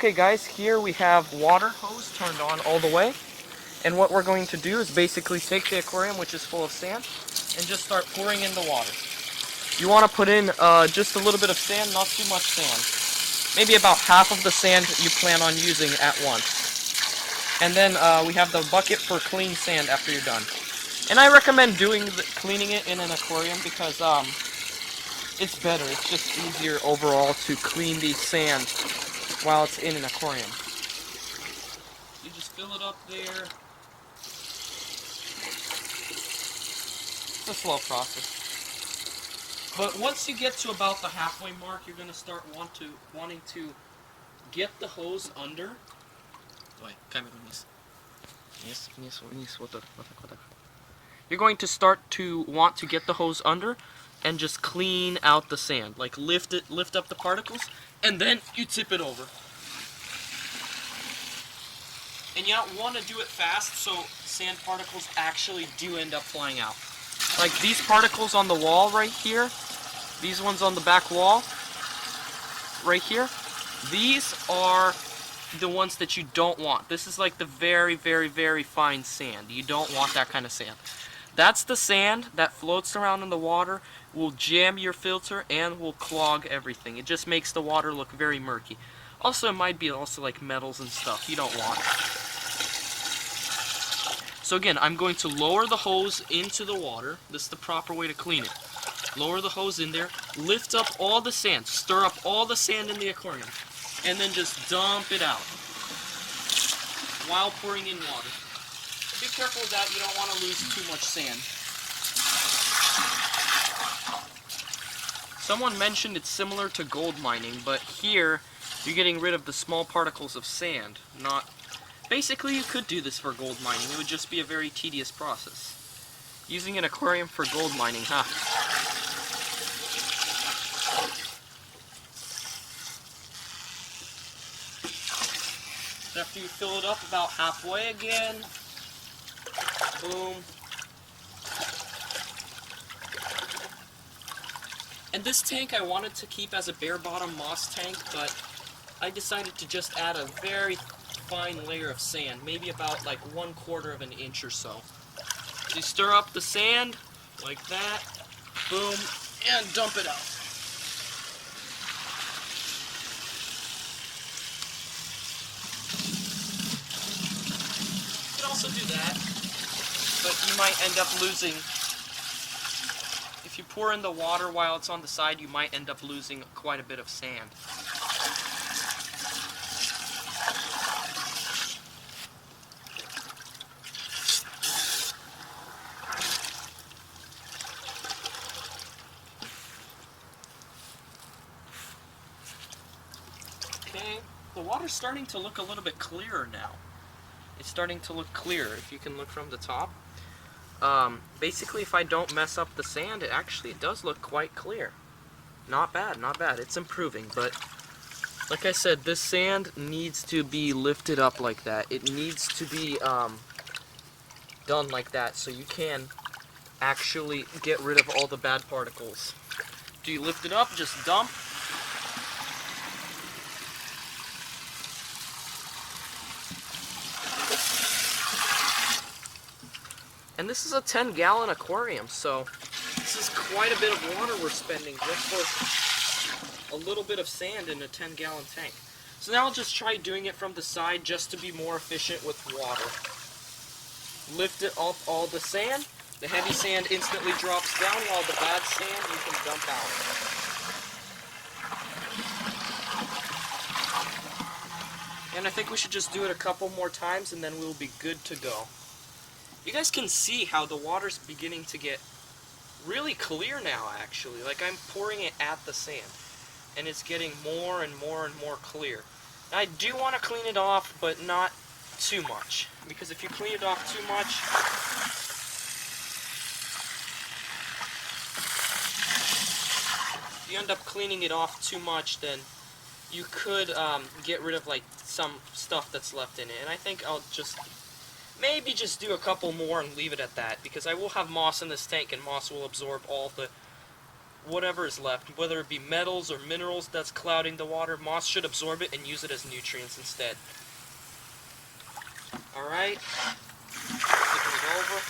Okay guys, here we have water hose turned on all the way. And what we're going to do is basically take the aquarium, which is full of sand, and just start pouring in the water. You want to put in just a little bit of sand, not too much sand. Maybe about half of the sand you plan on using at once. And then we have the bucket for clean sand after you're done. And I recommend cleaning it in an aquarium because it's better. It's just easier overall to clean the sand while it's in an aquarium. You just fill it up there. It's a slow process. But once you get to about the halfway mark, you're going to start wanting to get the hose under. You're going to start to want to get the hose under and just clean out the sand. Like lift up the particles, and then you tip it over. And you don't want to do it fast so sand particles actually do end up flying out. Like these particles on the wall right here, these ones on the back wall, right here, these are the ones that you don't want. This is like the very, very, very fine sand. You don't want that kind of sand. That's the sand that floats around in the water, will jam your filter, and will clog everything. It just makes the water look very murky. Also, it might be also like metals and stuff you don't want. So again, I'm going to lower the hose into the water. This is the proper way to clean it. Lower the hose in there, lift up all the sand, stir up all the sand in the aquarium, and then just dump it out while pouring in water. Be careful with that, you don't want to lose too much sand. Someone mentioned it's similar to gold mining, but here you're getting rid of the small particles of sand, not... Basically, you could do this for gold mining. It would just be a very tedious process. Using an aquarium for gold mining, huh? After you fill it up about halfway again, boom. And this tank I wanted to keep as a bare bottom moss tank, but I decided to just add a very fine layer of sand, maybe about like 1/4 of an inch or so. So you stir up the sand like that, boom, and dump it out. You can also do that, but you might end up losing, if you pour in the water while it's on the side, you might end up losing quite a bit of sand. Okay, the water's starting to look a little bit clearer now. It's starting to look clearer if you can look from the top. Basically, if I don't mess up the sand, it actually does look quite clear. Not bad, not bad. It's improving, but like I said, this sand needs to be lifted up like that. It needs to be done like that so you can actually get rid of all the bad particles. Do you lift it up? Just dump. And this is a 10-gallon aquarium, so this is quite a bit of water we're spending just for a little bit of sand in a 10-gallon tank. So now I'll just try doing it from the side just to be more efficient with water. Lift it up, all the sand. The heavy sand instantly drops down, while the bad sand you can dump out. And I think we should just do it a couple more times and then we'll be good to go. You guys can see how the water's beginning to get really clear now, actually. Like I'm pouring it at the sand, and it's getting more and more and more clear. Now, I do want to clean it off, but not too much, because if you clean it off too much, if you end up cleaning it off too much, then you could get rid of like some stuff that's left in it. And I think I'll just maybe just do a couple more and leave it at that, because I will have moss in this tank, and moss will absorb all the whatever is left, whether it be metals or minerals that's clouding the water. Moss should absorb it and use it as nutrients instead. Alright, flipping it over.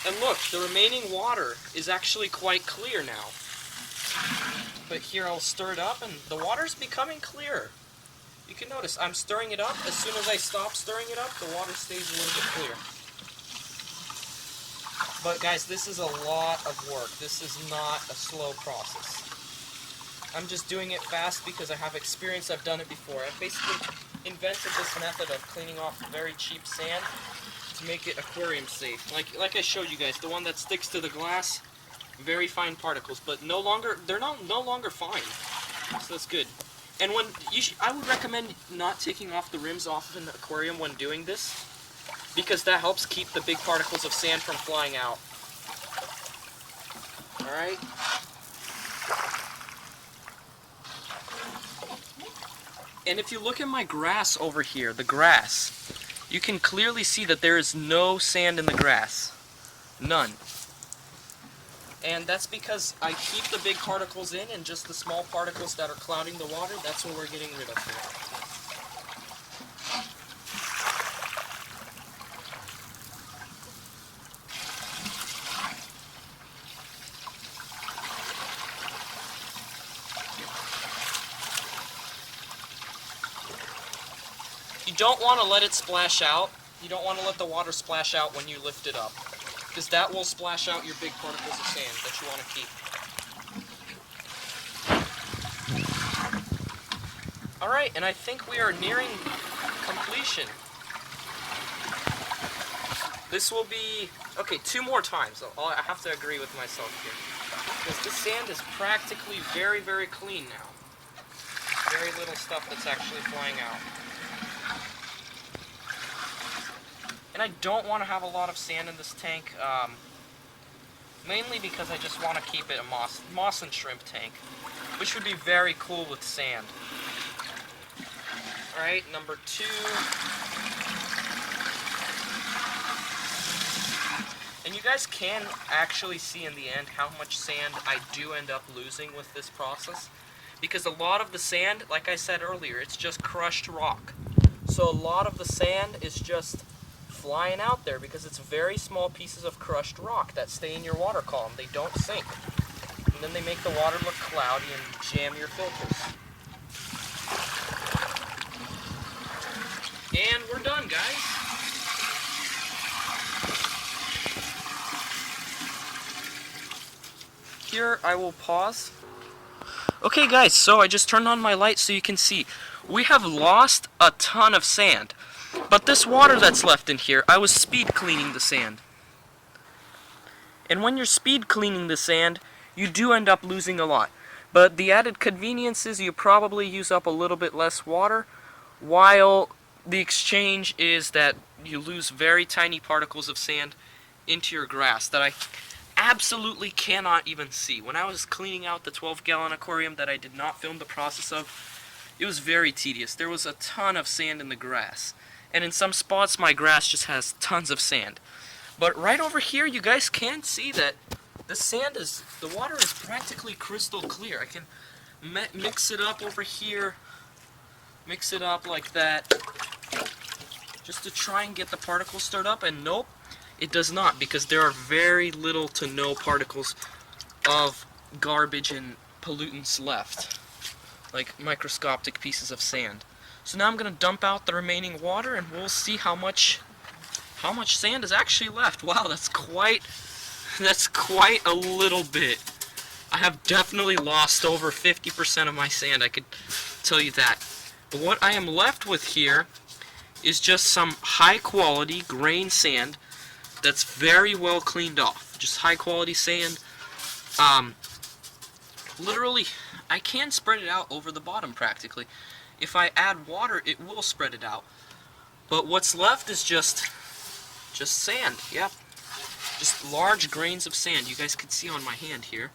And look, the remaining water is actually quite clear now. But here I'll stir it up and the water's becoming clearer. You can notice I'm stirring it up. As soon as I stop stirring it up, the water stays a little bit clear. But guys, this is a lot of work. This is not a slow process. I'm just doing it fast because I have experience. I've done it before. I've basically invented this method of cleaning off very cheap sand to make it aquarium safe. Like I showed you guys, the one that sticks to the glass, very fine particles, but no longer fine. So that's good. And when I would recommend not taking off the rims off of an aquarium when doing this, because that helps keep the big particles of sand from flying out. Alright? And if you look at my grass over here, the grass, you can clearly see that there is no sand in the grass. None. And that's because I keep the big particles in, and just the small particles that are clouding the water, that's what we're getting rid of here. You don't want to let it splash out. You don't want to let the water splash out when you lift it up, because that will splash out your big particles of sand that you want to keep. Alright, and I think we are nearing completion. This will be, okay, 2 more times. I have to agree with myself here, because this sand is practically very, very clean now. Very little stuff that's actually flying out. And I don't want to have a lot of sand in this tank, mainly because I just want to keep it a moss and shrimp tank, which would be very cool with sand. Alright, number 2. And you guys can actually see in the end how much sand I do end up losing with this process, because a lot of the sand, like I said earlier, it's just crushed rock. So a lot of the sand is just flying out there because it's very small pieces of crushed rock that stay in your water column. They don't sink. And then they make the water look cloudy and jam your filters. And we're done, guys. Here I will pause. Okay guys, so I just turned on my light so you can see. We have lost a ton of sand. But this water that's left in here, I was speed cleaning the sand. And when you're speed cleaning the sand, you do end up losing a lot. But the added convenience is you probably use up a little bit less water, while the exchange is that you lose very tiny particles of sand into your grass that I absolutely cannot even see. When I was cleaning out the 12-gallon aquarium that I did not film the process of, it was very tedious. There was a ton of sand in the grass. And in some spots, my grass just has tons of sand. But right over here, you guys can see that the water is practically crystal clear. I can mix it up over here, mix it up like that, just to try and get the particles stirred up, and nope, it does not, because there are very little to no particles of garbage and pollutants left, like microscopic pieces of sand. So now I'm going to dump out the remaining water, and we'll see how much sand is actually left. Wow, that's quite a little bit. I have definitely lost over 50% of my sand, I could tell you that. But what I am left with here is just some high quality grain sand that's very well cleaned off. Just high quality sand. Literally, I can spread it out over the bottom practically. If I add water, it will spread it out. But what's left is just sand. Yep. Just large grains of sand. You guys can see on my hand here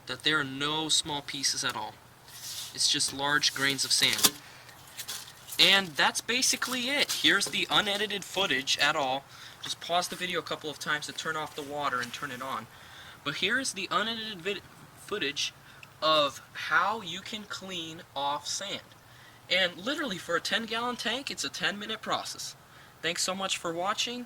that there are no small pieces at all. It's just large grains of sand. And that's basically it. Here's the unedited footage at all. Just pause the video a couple of times to turn off the water and turn it on. But But here is the unedited footage of how you can clean off sand. And literally for a 10-gallon tank, it's a 10-minute process. Thanks so much for watching.